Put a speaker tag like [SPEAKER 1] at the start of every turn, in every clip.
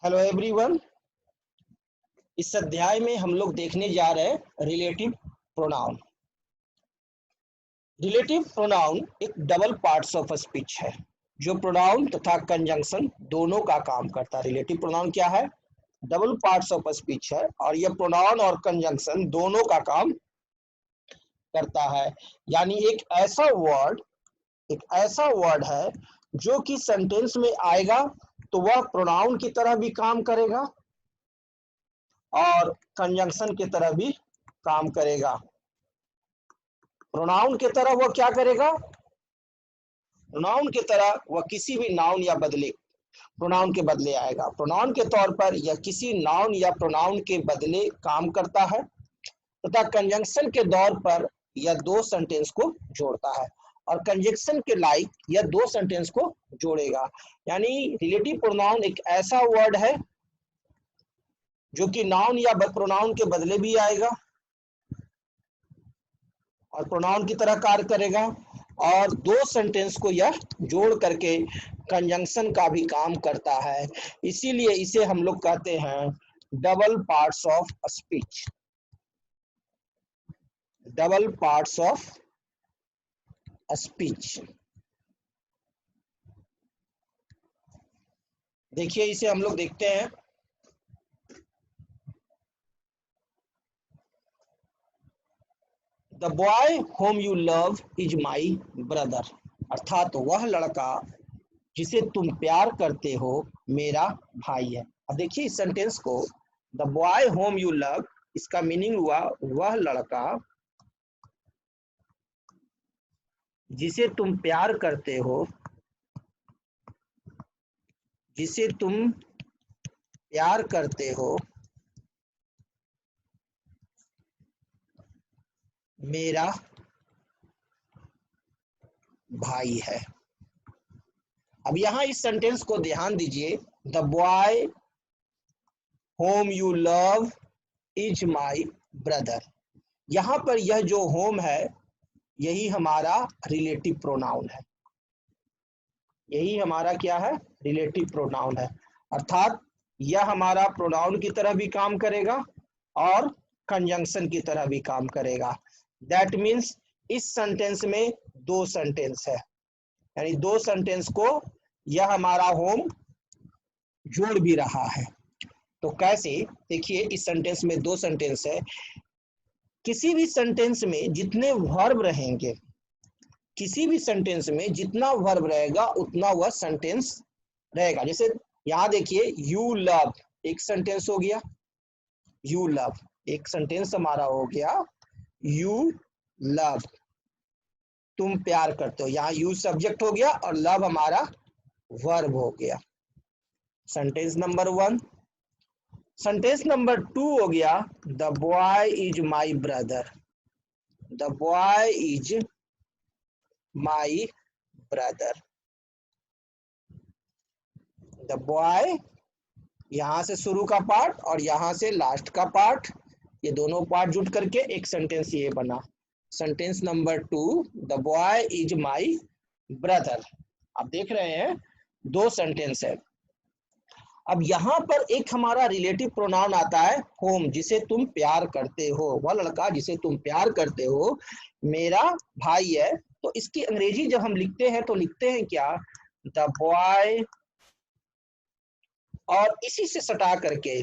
[SPEAKER 1] Hello everyone. इस अध्याय में हम लोग देखने जा रहे हैं रिलेटिव प्रोनाउन। रिलेटिव प्रोनाउन एक डबल पार्ट्स ऑफ स्पीच है जो प्रोनाउन तथा कंजंक्शन दोनों का काम करता है। रिलेटिव प्रोनाउन क्या है? डबल पार्ट्स ऑफ स्पीच है और यह प्रोनाउन और कंजंक्शन दोनों का काम करता है। यानी एक ऐसा वर्ड है जो कि सेंटेंस में आएगा तो वह प्रोनाउन की तरह भी काम करेगा और कंजंक्शन की तरह भी काम करेगा। प्रोनाउन की तरह वह क्या करेगा? प्रोनाउन की तरह वह किसी भी नाउन या बदले प्रोनाउन के बदले आएगा। प्रोनाउन के तौर पर यह किसी नाउन या प्रोनाउन के बदले काम करता है तथा कंजंक्शन के दौर पर यह दो सेंटेंस को जोड़ता है और कंजंक्शन के लाइक यह दो सेंटेंस को जोड़ेगा। यानी रिलेटिव प्रोनाउन एक ऐसा वर्ड है जो कि नाउन या प्रोनाउन के बदले भी आएगा और प्रोनाउन की तरह कार्य करेगा और दो सेंटेंस को यह जोड़ करके कंजंक्शन का भी काम करता है। इसीलिए इसे हम लोग कहते हैं double parts of speech. Double parts of speech. देखिए इसे हम लोग देखते हैं। The boy home you love is my brother, अर्थात वह लड़का जिसे तुम प्यार करते हो मेरा भाई है। अब देखिए इस सेंटेंस को, the boy home you love, इसका मीनिंग हुआ वह लड़का जिसे तुम प्यार करते हो, जिसे तुम प्यार करते हो मेरा भाई है। अब यहां इस सेंटेंस को ध्यान दीजिए, the boy home you love is my brother. यहां पर यह जो होम है यही हमारा रिलेटिव प्रोनाउन है। यही हमारा क्या है? रिलेटिव प्रोनाउन है। अर्थात यह हमारा प्रोनाउन की तरह भी काम करेगा और कंजंक्शन की तरह भी काम करेगा। दैट मीन्स इस सेंटेंस में दो सेंटेंस है, यानी दो सेंटेंस को यह हमारा होम जोड़ भी रहा है। तो कैसे? देखिए इस सेंटेंस में दो सेंटेंस है। किसी भी सेंटेंस में जितने वर्ब रहेंगे, किसी भी सेंटेंस में जितना वर्ब रहेगा उतना वह सेंटेंस रहेगा। जैसे यहां देखिए यू लव एक सेंटेंस हो गया, यू लव एक सेंटेंस हमारा हो गया, यू लव तुम प्यार करते हो। यहाँ यू सब्जेक्ट हो गया और लव हमारा वर्ब हो गया। Sentence number 1। सेंटेंस नंबर 2 हो गया, the boy is my brother. The boy is my brother. The boy यहां से शुरू का पार्ट और यहां से लास्ट का पार्ट, ये दोनों पार्ट जुट करके एक सेंटेंस ये बना। Sentence number 2, the boy is my brother. आप देख रहे हैं दो सेंटेंस है। अब यहाँ पर एक हमारा रिलेटिव प्रोनाउन आता है होम, जिसे तुम प्यार करते हो। वह लड़का जिसे तुम प्यार करते हो मेरा भाई है। तो इसकी अंग्रेजी जब हम लिखते हैं तो लिखते हैं क्या? द बॉय, और इसी से सटा करके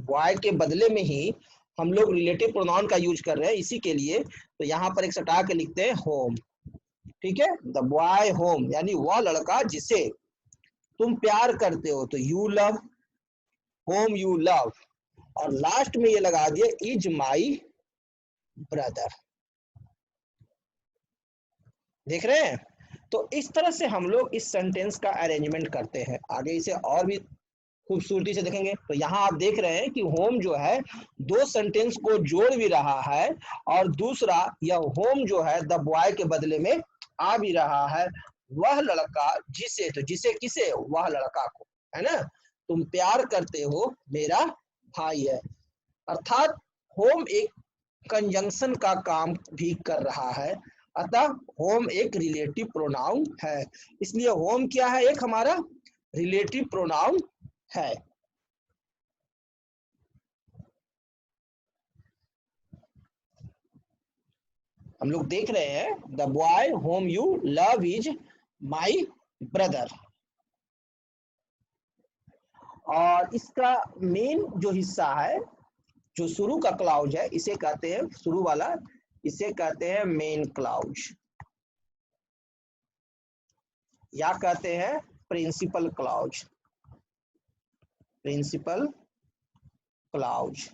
[SPEAKER 1] बॉय के बदले में ही हम लोग रिलेटिव प्रोनाउन का यूज कर रहे हैं इसी के लिए, तो यहाँ पर एक सटा के लिखते हैं होम। ठीक है, द बॉय होम यानी वह लड़का जिसे तुम प्यार करते हो, तो you love, home you love, और लास्ट में ये लगा दिए इज माई ब्रदर। देख रहे हैं? तो इस तरह से हम लोग इस सेंटेंस का अरेंजमेंट करते हैं। आगे इसे और भी खूबसूरती से देखेंगे। तो यहाँ आप देख रहे हैं कि होम जो है दो सेंटेंस को जोड़ भी रहा है और दूसरा यह होम जो है द बॉय के बदले में आ भी रहा है। वह लड़का जिसे, तो जिसे किसे? वह लड़का को, है ना, तुम प्यार करते हो मेरा भाई है। अर्थात होम एक कंजंक्शन का काम भी कर रहा है। अतः होम एक रिलेटिव प्रोनाउन है। इसलिए होम क्या है? एक हमारा रिलेटिव प्रोनाउन है। हम लोग देख रहे हैं the boy home you love is my brother. और इसका मेन जो हिस्सा है, जो शुरू का क्लाउज है, इसे कहते हैं, शुरू वाला, इसे कहते हैं मेन क्लाउज, या कहते हैं प्रिंसिपल क्लाउज। प्रिंसिपल क्लाउज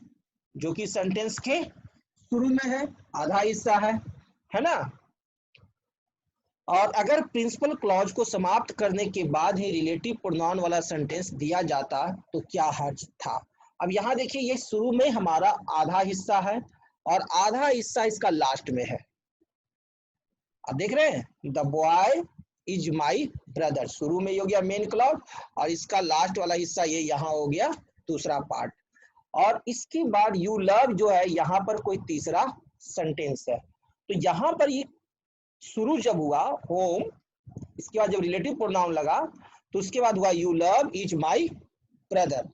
[SPEAKER 1] जो कि सेंटेंस के शुरू में है, आधा हिस्सा है ना। और अगर प्रिंसिपल क्लॉज को समाप्त करने के बाद ही रिलेटिव प्रोनाउन वाला सेंटेंस दिया जाता तो क्या हर्ज था। अब यहाँ देखिए, ये शुरू में हमारा आधा हिस्सा है और आधा हिस्सा इसका लास्ट में है। अब देख रहे हैं the boy is my brother, शुरू में हो गया मेन क्लॉज और इसका लास्ट वाला हिस्सा ये यहाँ हो गया दूसरा पार्ट। और इसके बाद यू लव जो है, यहाँ पर कोई तीसरा सेंटेंस है। तो यहाँ पर ये शुरू जब हुआ होम, इसके बाद जब रिलेटिव प्रोनाउन लगा तो उसके बाद हुआ you love is my brother.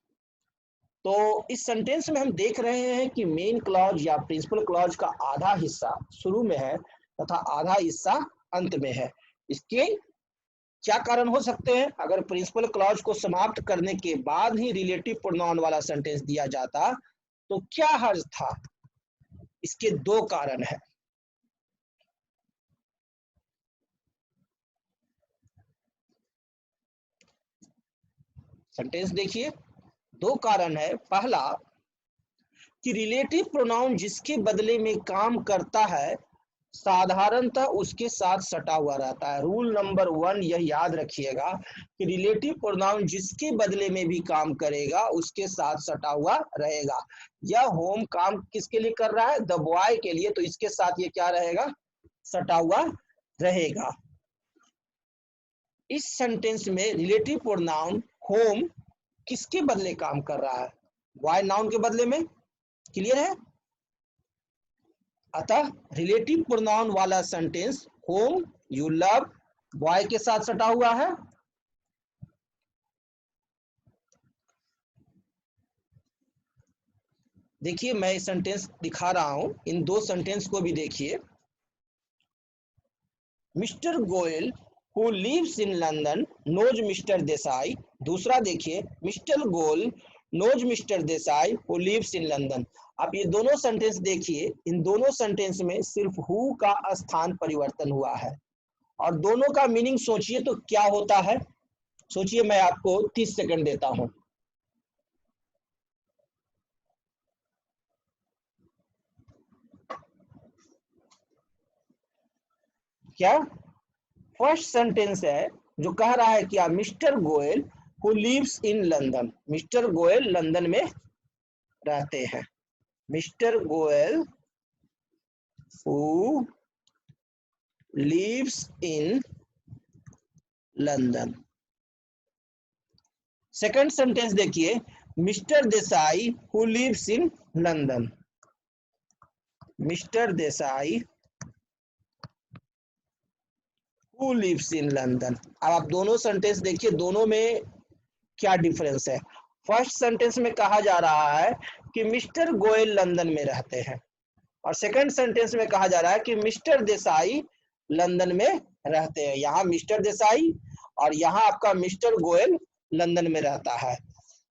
[SPEAKER 1] तो इस सेंटेंस में हम देख रहे हैं कि मेन क्लॉज या प्रिंसिपल क्लॉज का आधा हिस्सा शुरू में है तथा आधा हिस्सा अंत में है। इसके क्या कारण हो सकते हैं। अगर प्रिंसिपल क्लॉज को समाप्त करने के बाद ही रिलेटिव प्रोनाउन वाला सेंटेंस दिया जाता तो क्या हर्ज था। इसके दो कारण है। सेंटेंस देखिए, दो कारण है। पहला कि रिलेटिव प्रोनाउन जिसके बदले में काम करता है साधारणतः उसके साथ सटा हुआ रहता है। रूल नंबर 1 यह याद रखिएगा कि रिलेटिव प्रोनाउन जिसके बदले में भी काम करेगा उसके साथ सटा हुआ रहेगा। यह होम काम किसके लिए कर रहा है, द बॉय के लिए, तो इसके साथ ये क्या रहेगा, सटा हुआ रहेगा। इस सेंटेंस में रिलेटिव प्रोनाउन होम किसके बदले काम कर रहा है, बॉय नाउन के बदले में। क्लियर है। अतः रिलेटिव प्रोनाउन वाला sentence home you love boy के साथ सटा हुआ है। देखिए मैं सेंटेंस दिखा रहा हूं, इन दो सेंटेंस को भी देखिए। Mister Goyal who lives in London knows mister Desai. दूसरा देखिए, mister Goyal knows mister Desai who lives in London. आप ये दोनों सेंटेंस देखिए, इन दोनों सेंटेंस में सिर्फ हु का स्थान परिवर्तन हुआ है और दोनों का मीनिंग सोचिए तो क्या होता है। सोचिए, मैं आपको 30 सेकंड देता हूं। क्या फर्स्ट सेंटेंस है जो कह रहा है कि mister Goyal who lives in London, mister Goyal London में रहते हैं। Mister Goyal who lives in London. Second sentence देखिए, mister Desai who lives in London, mister Desai who lives in London. अब आप दोनों सेंटेंस देखिए, दोनों में क्या डिफरेंस है। फर्स्ट सेंटेंस में कहा जा रहा है कि मिस्टर गोयल लंदन में रहते हैं और सेकंड सेंटेंस में कहा जा रहा है कि मिस्टर देसाई लंदन में रहते हैं। यहाँ मिस्टर देसाई और यहाँ आपका मिस्टर गोयल लंदन में रहता है।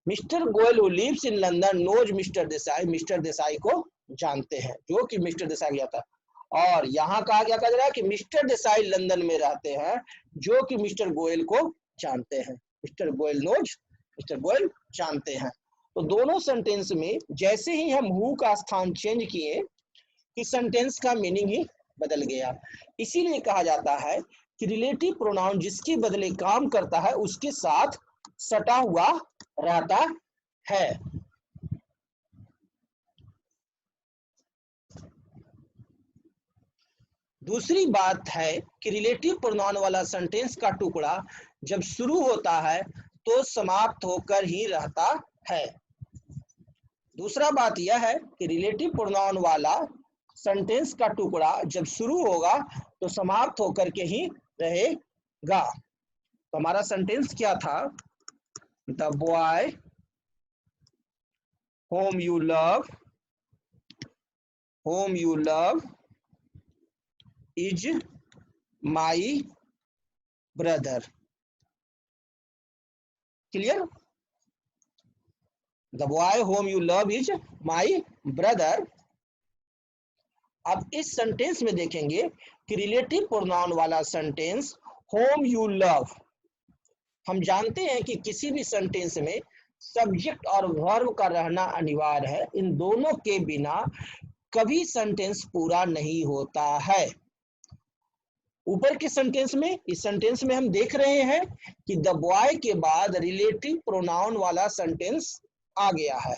[SPEAKER 1] Mister Goyal who lives in London knows mister Desai, mister Desai को जानते हैं जो कि मिस्टर देसाई जाता है। और यहाँ कहा क्या कह रहा है कि मिस्टर देसाई लंदन में रहते हैं जो कि मिस्टर गोयल को जानते हैं। Mister Goyal knows, mister Goyal जानते हैं। तो दोनों सेंटेंस में जैसे ही हम हु का स्थान चेंज किए कि सेंटेंस का मीनिंग ही बदल गया। इसीलिए कहा जाता है कि रिलेटिव प्रोनाउन जिसके बदले काम करता है उसके साथ सटा हुआ रहता है। दूसरी बात है कि रिलेटिव प्रोनाउन वाला सेंटेंस का टुकड़ा जब शुरू होता है तो समाप्त होकर ही रहता है। दूसरा बात यह है कि रिलेटिव प्रोनाउन वाला सेंटेंस का टुकड़ा जब शुरू होगा तो समाप्त होकर के ही रहेगा। तो हमारा सेंटेंस क्या था, the boy whom you love is my brother. Clear? The boy home you love is my brother. अब इस सेंटेंस में देखेंगे कि रिलेटिव प्रोनाउन वाला सेंटेंस होम यू लव, हम जानते हैं कि किसी भी सेंटेंस में सब्जेक्ट और वर्ब का रहना अनिवार्य है। इन दोनों के बिना कभी सेंटेंस पूरा नहीं होता है। ऊपर के सेंटेंस में, इस सेंटेंस में हम देख रहे हैं कि द बॉय के बाद रिलेटिव प्रोनाउन वाला सेंटेंस आ गया है।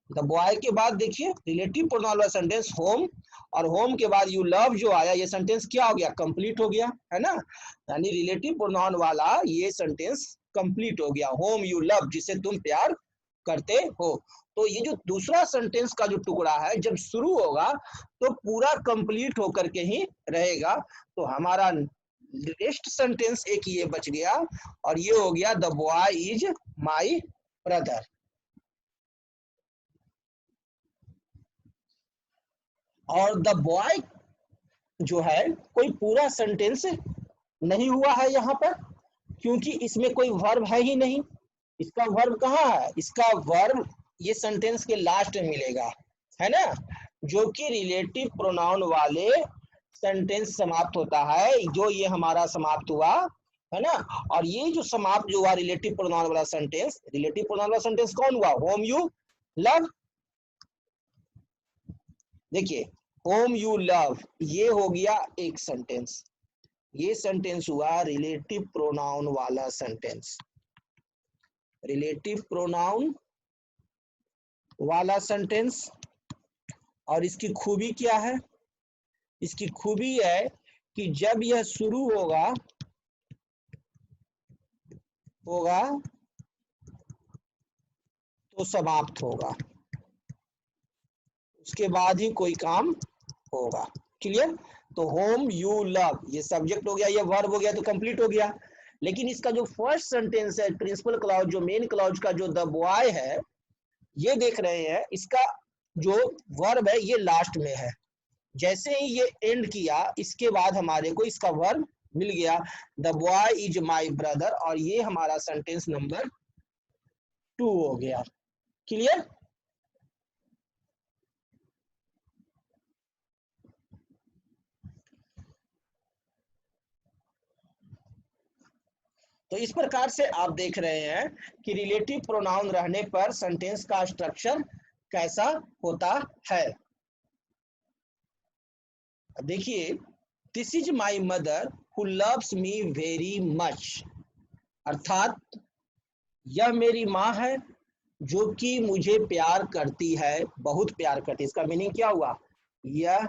[SPEAKER 1] द बॉय के बाद देखिए रिलेटिव प्रोनाउन वाला सेंटेंस होम, और होम के बाद यू लव जो आया, ये सेंटेंस क्या हो गया? कंप्लीट हो गया, है ना? यानी रिलेटिव प्रोनाउन वाला ये सेंटेंस कंप्लीट हो गया, होम यू लव, जिसे तुम प्यार करते हो। तो ये जो दूसरा सेंटेंस का जो टुकड़ा है जब शुरू होगा तो पूरा कंप्लीट होकर के ही रहेगा। तो हमारा नेक्स्ट सेंटेंस एक ये बच गया, और ये हो गया the boy is my brother. और द बॉय जो है कोई पूरा सेंटेंस नहीं हुआ है यहाँ पर, क्योंकि इसमें कोई वर्ब है ही नहीं। इसका वर्ब कहाँ है? इसका वर्ब ये सेंटेंस के लास्ट में मिलेगा, है ना, जो कि रिलेटिव प्रोनाउन वाले सेंटेंस समाप्त होता है, जो ये हमारा समाप्त हुआ, है ना। और ये जो समाप्त जो हुआ रिलेटिव प्रोनाउन वाला सेंटेंस, रिलेटिव प्रोनाउन वाला सेंटेंस कौन हुआ? Home you love. देखिए होम यू लव, ये हो गया एक सेंटेंस, ये सेंटेंस हुआ रिलेटिव प्रोनाउन वाला सेंटेंस। रिलेटिव प्रोनाउन वाला सेंटेंस, और इसकी खूबी क्या है? इसकी खूबी है कि जब यह शुरू होगा तो समाप्त होगा, उसके बाद ही कोई काम होगा। क्लियर? तो होम यू लव, ये सब्जेक्ट हो गया, ये वर्ब हो गया, तो कंप्लीट हो गया। लेकिन इसका जो फर्स्ट सेंटेंस है, प्रिंसिपल क्लॉज, जो मेन क्लॉज का जो द बॉय है, ये देख रहे हैं, इसका जो वर्ब है ये लास्ट में है। जैसे ही ये एंड किया, इसके बाद हमारे को इसका वर्ब मिल गया, the boy is my brother, और ये हमारा सेंटेंस नंबर 2 हो गया। क्लियर? तो इस प्रकार से आप देख रहे हैं कि रिलेटिव प्रोनाउन रहने पर सेंटेंस का स्ट्रक्चर कैसा होता है। देखिए, this is my mother who loves me very much, अर्थात यह मेरी माँ है जो कि मुझे प्यार करती है, बहुत प्यार करती है। इसका मीनिंग क्या हुआ? यह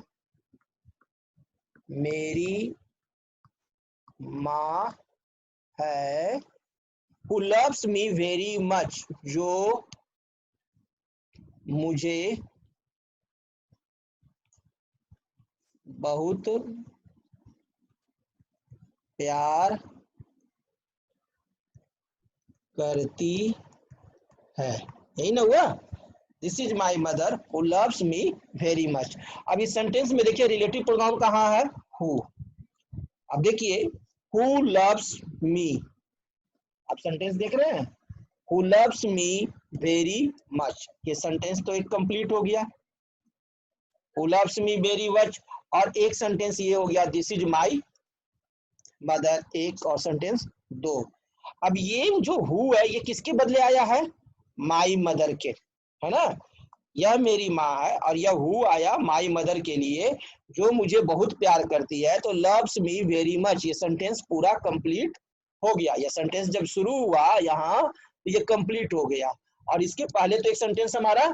[SPEAKER 1] मेरी माँ है, who loves me very much, जो मुझे बहुत प्यार करती है। यही ना हुआ? This is my mother who loves me very much. अब इस सेंटेंस में देखिए रिलेटिव प्रोनाउन कहाँ है? हु। अब देखिए हु लव्स मी, आप सेंटेंस देख रहे हैं, who loves me very much, ये सेंटेंस तो एक कंप्लीट हो गया, who loves me very much. और एक सेंटेंस ये हो गया दिस इज माई मदर, एक और सेंटेंस 2। अब ये जो हु है ये किसके बदले आया है? माई मदर के, है ना। यह मेरी माँ है, और यह हु आया माई मदर के लिए, जो मुझे बहुत प्यार करती है। तो लव्स मी वेरी मच, ये सेंटेंस पूरा कंप्लीट हो गया। यह सेंटेंस जब शुरू हुआ यहाँ तो ये कंप्लीट हो गया, और इसके पहले तो एक सेंटेंस हमारा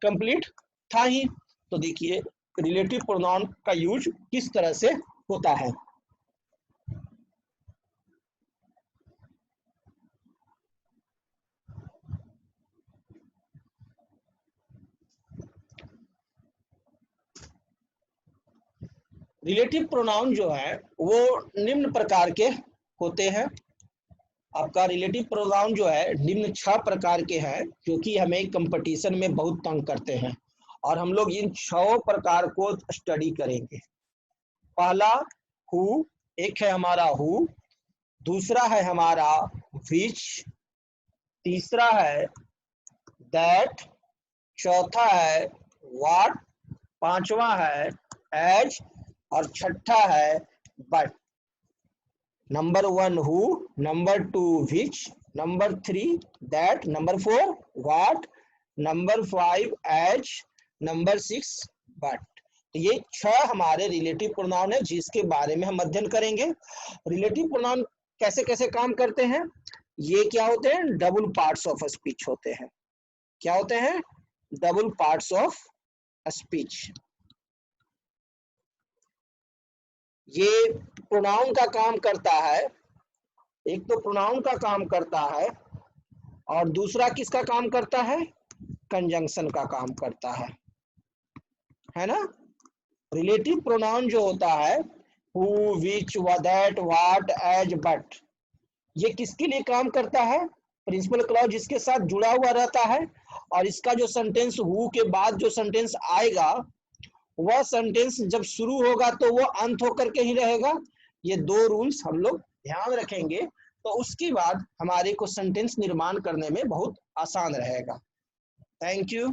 [SPEAKER 1] कंप्लीट था ही। तो देखिए रिलेटिव प्रोनाउन का यूज किस तरह से होता है। रिलेटिव प्रोनाउन जो है वो निम्न प्रकार के होते हैं। आपका रिलेटिव प्रोनाउन जो है निम्न 6 प्रकार के हैं, जो कि हमें कंपटीशन में बहुत तंग करते हैं, और हम लोग इन 6 प्रकार को स्टडी करेंगे। पहला हु, एक है हमारा हु, दूसरा है हमारा विच, तीसरा है दैट, चौथा है व्हाट, पांचवा है एज और छठा है but. Number 1 who, number 2 which, number 3 that, number 4 what, number 5 as, number 6 but. तो ये 6 हमारे रिलेटिव प्रोनाउन है जिसके बारे में हम अध्ययन करेंगे। रिलेटिव प्रोनाउन कैसे कैसे काम करते हैं, ये क्या होते हैं, डबल पार्ट्स ऑफ स्पीच होते हैं। क्या होते हैं, डबल पार्ट्स ऑफ स्पीच। ये प्रोनाउन का काम करता है, एक तो प्रोनाउन का काम करता है और दूसरा किसका काम करता है, कंजंक्शन का काम करता है ना। रिलेटिव प्रोनाउन जो होता है who, which, that, what, as, but, ये किसके लिए काम करता है, प्रिंसिपल क्लॉज इसके साथ जुड़ा हुआ रहता है और इसका जो सेंटेंस हु के बाद जो सेंटेंस आएगा वह सेंटेंस जब शुरू होगा तो वो अंत होकर के ही रहेगा। ये 2 रूल्स हम लोग ध्यान रखेंगे तो उसके बाद हमारे को सेंटेंस निर्माण करने में बहुत आसान रहेगा। Thank you.